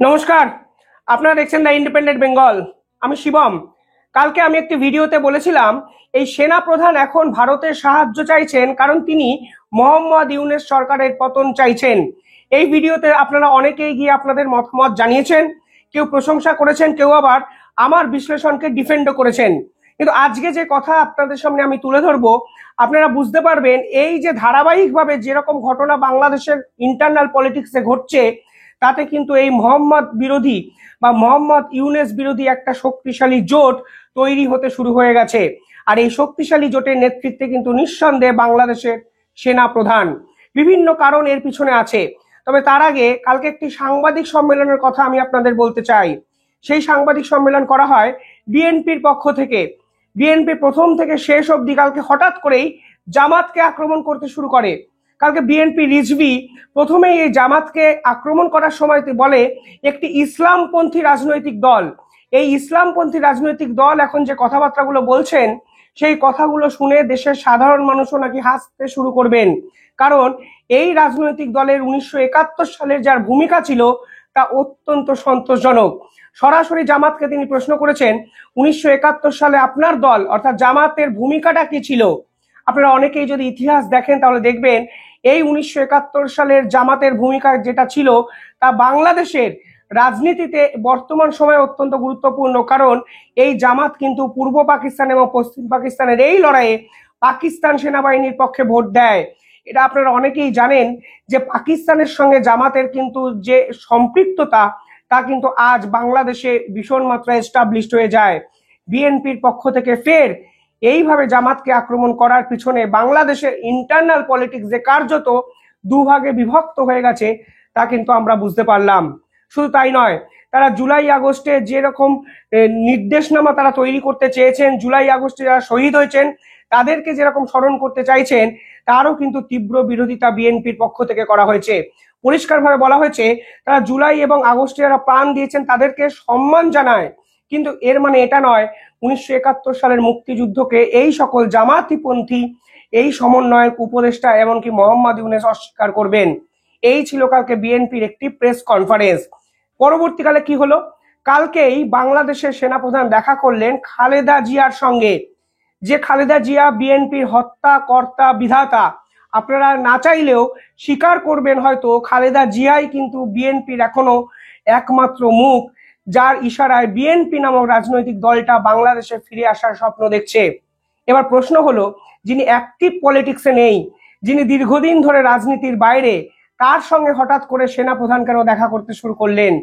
নমস্কার। আপনারা দেখছেন দ্য ইন্ডিপেন্ডেন্ট বেঙ্গল। আমি শিবম। কালকে আমি একটি ভিডিওতে বলেছিলাম এই সেনা প্রধান এখন ভারতের সাহায্য চাইছেন, কারণ তিনি মোহাম্মদ ইউনূস সরকারের পতন চাইছেন। এই ভিডিওতে আপনারা অনেকেই গিয়ে আপনাদের মতামত জানিয়েছেন, কেউ প্রশংসা করেছেন, কেউ আবার আমার বিশ্লেষণকে ডিফেন্ডও করেছেন। কিন্তু আজকে যে কথা আপনাদের সামনে আমি তুলে ধরবো, আপনারা বুঝতে পারবেন এই যে ধারাবাহিকভাবে যেরকম ঘটনা বাংলাদেশের ইন্টারনাল পলিটিক্সে ঘটছে, তাতে কিন্তু এই মোহাম্মদ বিরোধী বা মোহাম্মদ ইউনূস বিরোধী একটা শক্তিশালী জোট তৈরি হতে শুরু হয়ে গেছে। আর এই শক্তিশালী জোটের নেতৃত্বে কিন্তু নিঃসন্দেহে বাংলাদেশের সেনা প্রধান। বিভিন্ন কারণ এর পিছনে আছে, তবে তার আগে কালকে একটি সাংবাদিক সম্মেলনের কথা আমি আপনাদের বলতে চাই। সেই সাংবাদিক সম্মেলন করা হয় বিএনপির পক্ষ থেকে। বিএনপি প্রথম থেকে শেষ অবধি কালকে হঠাৎ করেই জামাতকে আক্রমণ করতে শুরু করে। কালকে বিএনপি রিজভী প্রথমেই এই জামাতকে আক্রমণ করার সময় বলে একটি ইসলামপন্থী রাজনৈতিক দল। এই ইসলামপন্থী রাজনৈতিক দল এখন যে কথাবার্তাগুলো বলছেন, সেই কথাগুলো শুনে দেশের সাধারণ মানুষও নাকি হাসতে শুরু করবেন, কারণ এই রাজনৈতিক দলের 1971 সালের যার ভূমিকা ছিল তা অত্যন্ত সন্তোষজনক। সরাসরি জামাতকে তিনি প্রশ্ন করেছেন, 1971 সালে আপনার দল অর্থাৎ জামাতের ভূমিকাটা কি ছিল? আপনারা অনেকেই যদি ইতিহাস দেখেন তাহলে দেখবেন এই 1971 সালের জামাতের ভূমিকা যেটা ছিল তা বাংলাদেশের রাজনীতিতে বর্তমান সময়ে অত্যন্ত গুরুত্বপূর্ণ, কারণ এই জামাত কিন্তু পূর্ব পাকিস্তান এবং পশ্চিম পাকিস্তানের এই লড়াইয়ে পাকিস্তান সেনাবাহিনীর পক্ষে ভোট দেয়। এটা আপনারা অনেকেই জানেন যে পাকিস্তানের সঙ্গে জামাতের কিন্তু যে সম্পৃক্ততা তা কিন্তু আজ বাংলাদেশে ভীষণ মাত্রায় এস্টাবলিশড হয়ে যায়। বিএনপির পক্ষ থেকে ফের এইভাবে জামাতকে আক্রমণ করার পিছনে বাংলাদেশের ইন্টারনাল পলিটিক্স যে কার্যত দুভাগে বিভক্ত হয়ে গেছে তা কিন্তু আমরা বুঝতে পারলাম। শুধু তাই নয়, তারা জুলাই আগস্টে যেরকম নির্দেশনামা তারা তৈরি করতে চেয়েছেন, জুলাই আগস্টে যারা শহীদ হয়েছেন তাদেরকে যেরকম স্মরণ করতে চাইছেন, তারও কিন্তু তীব্র বিরোধিতা বিএনপির পক্ষ থেকে করা হয়েছে। পরিষ্কারভাবে বলা হয়েছে তারা জুলাই এবং আগস্টে যারা প্রাণ দিয়েছেন তাদেরকে সম্মান জানায়, কিন্তু এর মানে এটা নয় 1971 সালের মুক্তিযুদ্ধকে এই সকল জামাতিপন্থী এই সমন্বয়ক উপদেষ্টা এমনকি মোহাম্মদ ইউনূস অস্বীকার করবেন। এই ছিল কালকে বিএনপির একটি প্রেস কনফারেন্স। পরবর্তীকালে কি হলো, কালকেই বাংলাদেশের সেনাপ্রধান দেখা করলেন খালেদা জিয়ার সঙ্গে। যে খালেদা জিয়া বিএনপির হত্যা কর্তা বিধাতা, আপনারা না চাইলেও স্বীকার করবেন হয়তো খালেদা জিয়াই কিন্তু বিএনপির এখনো একমাত্র মুখ, যার ইশারায় বিএনপি নামক রাজনৈতিক দলটা বাংলাদেশে ফিরে আসার স্বপ্ন দেখছে। এবার প্রশ্ন হলো, যিনি অ্যাক্টিভ পলিটিক্সে নেই, যিনি দীর্ঘদিন ধরে রাজনীতির বাইরে, তার সঙ্গে হঠাৎ করে সেনাপ্রধান কেন দেখা করতে শুরু করলেন?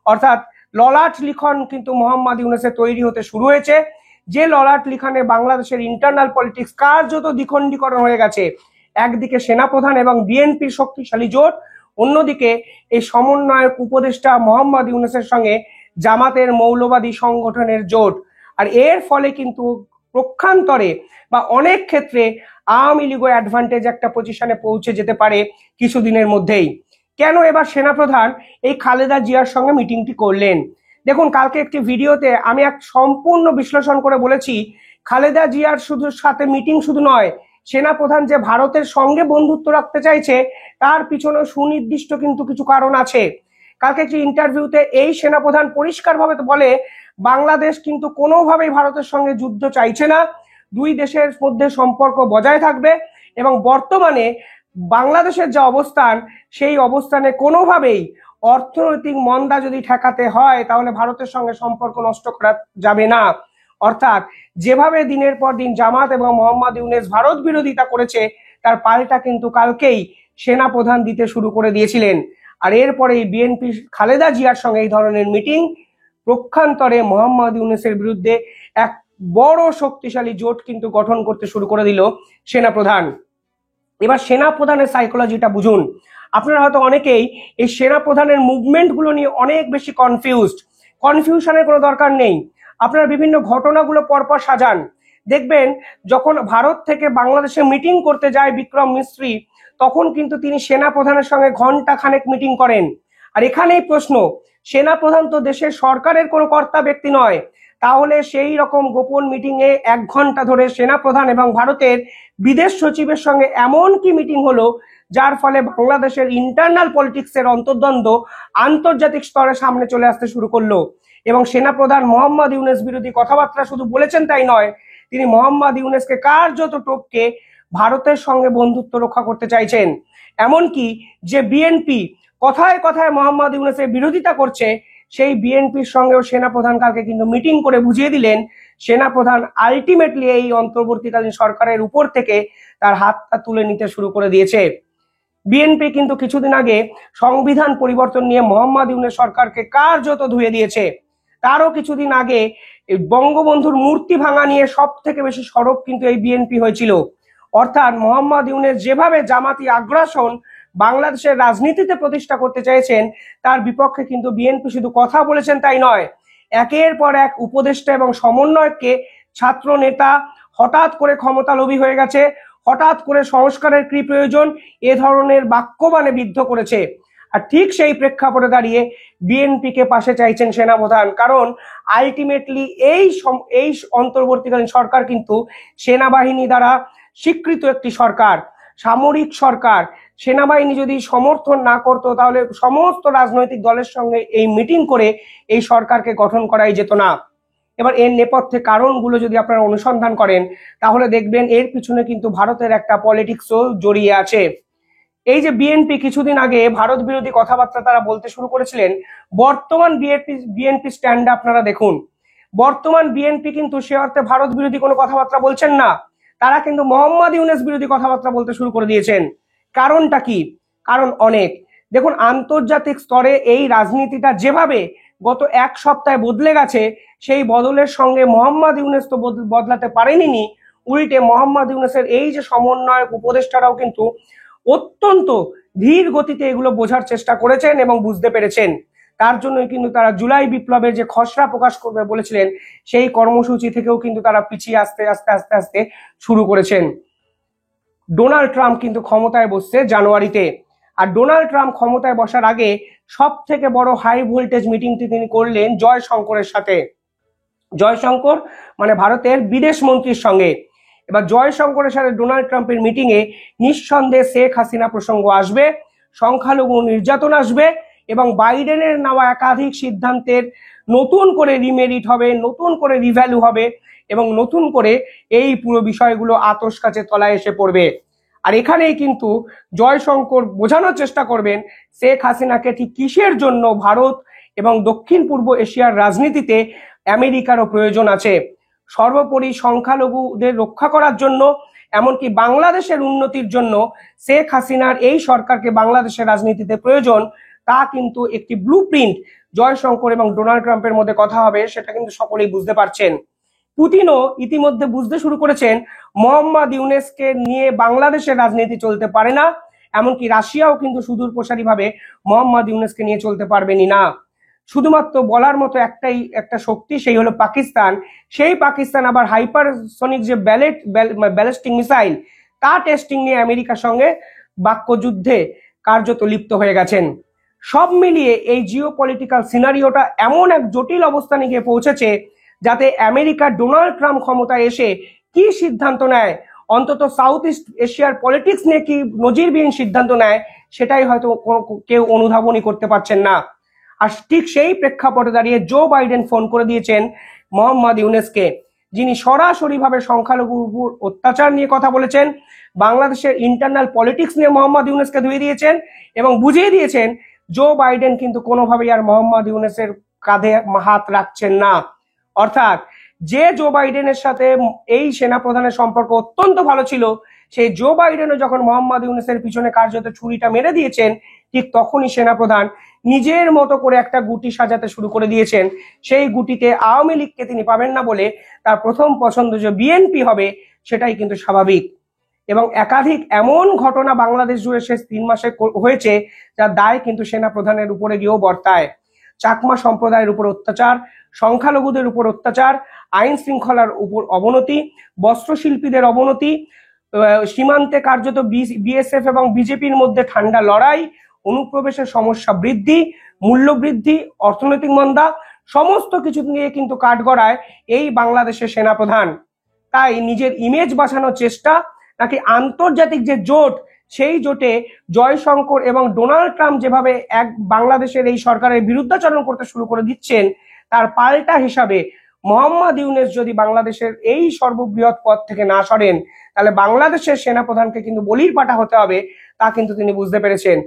অর্থাৎ ললাট লিখন কিন্তু মোহাম্মদ ইউনূসের তৈরি হতে শুরু হয়েছে, যে ললাট লিখনে বাংলাদেশের ইন্টারনাল পলিটিক্স কার্যত দ্বিখণ্ডীকরণ হয়ে গেছে। একদিকে সেনাপ্রধান এবং বিএনপির শক্তিশালী জোট, অন্যদিকে এই সমন্বয়ক উপদেষ্টা মোহাম্মদ ইউনূসের সঙ্গে জামাতের মৌলবাদী সংগঠনের জোট। আর এর ফলে কিন্তু পক্ষান্তরে বা অনেক ক্ষেত্রে আওয়ামী লীগও অ্যাডভান্টেজ একটা পজিশনে পৌঁছে যেতে পারে কিছুদিনের মধ্যেই। কেন এবার সেনাপ্রধান এই খালেদা জিয়ার সঙ্গে মিটিংটি করলেন? দেখুন, কালকে একটি ভিডিওতে আমি এক সম্পূর্ণ বিশ্লেষণ করে বলেছি খালেদা জিয়ার শুধু সাথে মিটিং শুধু নয়, সেনাপ্রধান যে ভারতের সঙ্গে বন্ধুত্ব রাখতে চাইছে তার পিছনে সুনির্দিষ্ট কিন্তু কিছু কারণ আছে। কালকে একটি ইন্টারভিউতে এই সেনাপ্রধান পরিষ্কারভাবে বলে বাংলাদেশ কিন্তু কোনোভাবেই ভারতের সঙ্গে যুদ্ধ চাইছে না, দুই দেশের মধ্যে সম্পর্ক বজায় থাকবে এবং বর্তমানে বাংলাদেশের যে অবস্থান সেই অবস্থানে কোনোভাবেই অর্থনৈতিক মন্দা যদি ঠেকাতে হয় তাহলে ভারতের সঙ্গে সম্পর্ক নষ্ট করা যাবে না। অর্থাৎ যেভাবে দিনের পর দিন জামাত এবং মোহাম্মদ ইউনূস ভারত বিরোধিতা করেছে তার পাল্টা কিন্তু কালকেই সেনাপ্রধান দিতে শুরু করে দিয়েছিলেন। আর এরপরেই বিএনপি খালেদা জিয়ার সঙ্গে এই ধরনের মিটিং, পক্ষান্তরে মোহাম্মদ ইউনূসের বিরুদ্ধে এক বড় শক্তিশালী জোট কিন্তু গঠন করতে শুরু করে দিল সেনাপ্রধান। এবার সেনাপ্রধানের সাইকোলজিটা বুঝুন। আপনারা হয়তো অনেকেই এই সেনাপ্রধানের মুভমেন্টগুলো নিয়ে অনেক বেশি কনফিউশনের কোনো দরকার নেই। আপনারা বিভিন্ন ঘটনাগুলো পরপর সাজান, দেখবেন যখন ভারত থেকে বাংলাদেশে মিটিং করতে যায় বিক্রম মিস্ত্রি, তখন কিন্তু তিনি সেনাপ্রধানের সঙ্গে ঘন্টা খানেক মিটিং করেন। আর এখানেই প্রশ্ন, সেনাপ্রধান তো দেশের সরকারের কোনো কর্তা ব্যক্তি নয়, তাহলে সেই রকম গোপন মিটিং এ 1 ঘন্টা ধরে সেনাপ্রধান এবং ভারতের বিদেশ সচিবের সঙ্গে এমন কি মিটিং হলো যার ফলে বাংলাদেশের ইন্টারনাল পলিটিক্সের অন্তর্দ্বন্দ্ব আন্তর্জাতিক স্তরে সামনে চলে আসতে শুরু করলো। এবং সেনাপ্রধান মোহাম্মদ ইউনূস বিরোধী কথাবার্তা শুধু বলেছেন তাই নয়, তিনি মোহাম্মদ ইউনূসকে কার্যত টপকে ভারতের সঙ্গে বন্ধুত্ব রক্ষা করতে চাইছেন। এমনকি যে বিএনপি কথায় কথায় মোহাম্মদ ইউনূসের বিরোধিতা করছে, সেই বিএনপির সঙ্গেও সেনাপ্রধান কালকে কিন্তু মিটিং করে বুঝিয়ে দিলেন সেনাপ্রধান আলটিমেটলি এই অন্তর্বর্তীকালীন সরকারের উপর থেকে তার হাতটা তুলে নিতে শুরু করে দিয়েছে। বিএনপি কিন্তু কিছুদিন আগে সংবিধান পরিবর্তন নিয়ে মোহাম্মদ ইউনূস সরকারকে কার্যত ধুয়ে দিয়েছে। তারও কিছুদিন আগে বঙ্গবন্ধুর মূর্তি ভাঙা নিয়ে সব থেকে বেশি সরব কিন্তু এই বিএনপি হয়েছিল। অর্থাৎ মোহাম্মদ ইউনূস যেভাবে জামাতি আগ্রাসন বাংলাদেশের রাজনীতিতে প্রতিষ্ঠা করতে চাইছেন, তার বিপক্ষে কিন্তু বিএনপি শুধু কথা বলেছেন তাই নয়, একের পর এক উপদেষ্টা এবং সমন্বয়ককে ছাত্র নেতা হঠাৎ করে ক্ষমতালোভী হয়ে গেছে, হঠাৎ করে সংস্কারের কি প্রয়োজন, এ ধরনের বাক্যবাণে বিদ্ধ করেছে। আর ঠিক সেই প্রেক্ষাপটে দাঁড়িয়ে বিএনপিকে পাশে চাইছেন সেনাপ্রধান, কারণ আলটিমেটলি এই অন্তর্বর্তীকালীন সরকার কিন্তু সেনাবাহিনী দ্বারা স্বীকৃত একটি সরকার, সামরিক সরকার। সেনাবাহিনী যদি সমর্থন না করতো তাহলে সমস্ত রাজনৈতিক দলের সঙ্গে এই মিটিং করে এই সরকারকে গঠন করাই যেত না। এবার এর নেপথ্যে কারণগুলো যদি আপনারা অনুসন্ধান করেন তাহলে দেখবেন এর পিছনে কিন্তু ভারতের একটা পলিটিক্সও জড়িয়ে আছে। এই যে বিএনপি কিছুদিন আগে ভারত বিরোধী কথাবার্তা তারা বলতে শুরু করেছিলেন, বর্তমান বিএনপি স্ট্যান্ড আপনারা দেখুন। বর্তমান বিএনপি কিন্তু সে অর্থে ভারত বিরোধী কোনো কথাবার্তা বলছেন না, তারা কিন্তু মোহাম্মদ ইউনূস বিরোধী কথাবার্তা বলতে শুরু করে দিয়েছেন। কারণটা কি? কারণ অনেক। দেখুন, আন্তর্জাতিক স্তরে এই রাজনীতিটা যেভাবে গত এক সপ্তাহে বদলে গেছে, সেই বদলের সঙ্গে মোহাম্মদ ইউনূস তো বদলাতে পারেনি, উল্টে মোহাম্মদ ইউনূসের এই যে সমন্বয়ক উপদেষ্টারাও কিন্তু অত্যন্ত ধীর গতিতে এগুলো বোঝার চেষ্টা করেছেন এবং বুঝতে পেরেছেন। তার জন্যই কিন্তু তারা জুলাই বিপ্লবের যে খসড়া প্রকাশ করবে বলেছিলেন, সেই কর্মসূচি থেকেও কিন্তু তারা পিছিয়ে আস্তে আস্তে আস্তে আস্তে শুরু করেছেন। ডোনাল্ড ট্রাম্প কিন্তু ক্ষমতায় বসছে জানুয়ারিতে, আর ডোনাল্ড ট্রাম্প ক্ষমতায় বসার আগে সব থেকে বড় হাই ভোল্টেজ মিটিংটি তিনি করলেন জয়শঙ্করের সাথে। জয়শঙ্কর মানে ভারতের বিদেশ মন্ত্রীর সঙ্গে। এবার জয়শঙ্করের সাথে ডোনাল্ড ট্রাম্পের মিটিং এ নিঃসন্দেহে শেখ হাসিনা প্রসঙ্গ আসবে, সংখ্যালঘু নির্যাতন আসবে এবং বাইডেনের নেওয়া একাধিক সিদ্ধান্তের নতুন করে রিমেরিট হবে, নতুন করে রিভ্যালু হবে এবং নতুন করে এই পুরো বিষয়গুলো আতশ কাচের তলায় এসে পড়বে। আর এখানেই কিন্তু জয়শঙ্কর বোঝানোর চেষ্টা করবেন শেখ হাসিনাকে ঠিক কিসের জন্য ভারত এবং দক্ষিণ পূর্ব এশিয়ার রাজনীতিতে আমেরিকারও প্রয়োজন আছে। সর্বোপরি সংখ্যালঘুদের রক্ষা করার জন্য, এমনকি বাংলাদেশের উন্নতির জন্য শেখ হাসিনার এই সরকারকে বাংলাদেশের রাজনীতিতে প্রয়োজন, তা কিন্তু একটি ব্লুপ্রিন্ট জয়শঙ্কর এবং ডোনাল্ড ট্রাম্পের মধ্যে কথা হবে, সেটা কিন্তু সকলেই বুঝতে পারছেন। পুতিনও ইতিমধ্যে বুঝতে শুরু করেছেন মোহাম্মদ ইউনূসকে নিয়ে বাংলাদেশের রাজনীতি চলতে পারে না, এমনকি রাশিয়াও কিন্তু সুদূর প্রসারী ভাবে মোহাম্মদ ইউনূসকে নিয়ে চলতে পারবেনই না। শুধুমাত্র বলার মতো একটা শক্তি, সেই হলো পাকিস্তান। সেই পাকিস্তান আবার হাইপারসনিক যে ব্যালিস্টিক মিসাইল, তা টেস্টিং নিয়ে আমেরিকার সঙ্গে বাক্যযুদ্ধে কার্যত লিপ্ত হয়ে গেছেন। সব মিলিয়ে এই জিওপলিটিক্যাল সিনারিওটা এমন এক জটিল অবস্থানে গিয়ে পৌঁছেছে, যাতে আমেরিকার ডোনাল্ড ট্রাম্প ক্ষমতায় এসে কি সিদ্ধান্ত নেয়, অন্তত সাউথ ইস্ট এশিয়ার পলিটিক্স নিয়ে কি নজিরবিহীন সিদ্ধান্ত নেয়, সেটাই হয়তো কেউ অনুধাবনই করতে পারছেন না। আর ঠিক সেই প্রেক্ষাপটে দাঁড়িয়ে জো বাইডেন ফোন করে দিয়েছেন মোহাম্মদ ইউনূসকে, যিনি সরাসরিভাবে সংখ্যালঘুর উপর অত্যাচার নিয়ে কথা বলেছেন, বাংলাদেশের ইন্টারনাল পলিটিক্স নিয়ে মোহাম্মদ ইউনূসকে ধুয়ে দিয়েছেন এবং বুঝিয়ে দিয়েছেন জো বাইডেন কিন্তু কোনোভাবেই আর মোহাম্মদ ইউনূসের কাঁধে হাত রাখছেন না। অর্থাৎ যে জো বাইডেনের সাথে এই সেনাপ্রধানের সম্পর্ক অত্যন্ত ভালো ছিল, সেই জো বাইডেনও যখন মোহাম্মদ ইউনূসের পিছনে কার্যত ছুরিটা মেরে দিয়েছেন, ঠিক তখনই সেনাপ্রধান নিজের মতো করে একটা গুটি সাজাতে শুরু করে দিয়েছেন। সেই গুটিতে আওয়ামী লীগকে তিনি পাবেন না বলে তার প্রথম পছন্দ যে বিএনপি হবে, সেটাই কিন্তু স্বাভাবিক। এবং একাধিক এমন ঘটনা বাংলাদেশ জুড়ে শেষ 3 মাসে হয়েছে, যার দায় কিন্তু সেনাপ্রধানের উপরে গিয়েও বর্তায়। চাকমা সম্প্রদায়ের উপর অত্যাচার, সংখ্যালঘুদের উপর অত্যাচার, আইন শৃঙ্খলার উপর অবনতি, বস্ত্রশিল্পীদের অবনতি, সীমান্তে কার্যত বিএসএফ এবং বিজেপির মধ্যে ঠান্ডা লড়াই, অনুপ্রবেশের সমস্যা বৃদ্ধি, মূল্য বৃদ্ধি, অর্থনৈতিক মন্দা, সমস্ত কিছু নিয়ে কিন্তু কাঠগড়ায় এই বাংলাদেশের সেনাপ্রধান। তাই নিজের ইমেজ বাঁচানোর চেষ্টা নাকি আন্তর্জাতিক যে জোট, সেই জোটে জয়শঙ্কর এবং ডোনাল্ড ট্রাম্প যেভাবে এক বাংলাদেশের এই সরকারের বিরুদ্ধাচরণ করতে শুরু করে দিচ্ছেন, তার পাল্টা হিসাবে মোহাম্মদ ইউনূস যদি বাংলাদেশের এই সর্ববৃহৎ পদ থেকে না সরেন, তাহলে বাংলাদেশের সেনাপ্রধানকে কিন্তু বলির পাঠা হতে হবে, তা কিন্তু তিনি বুঝতে পেরেছেন।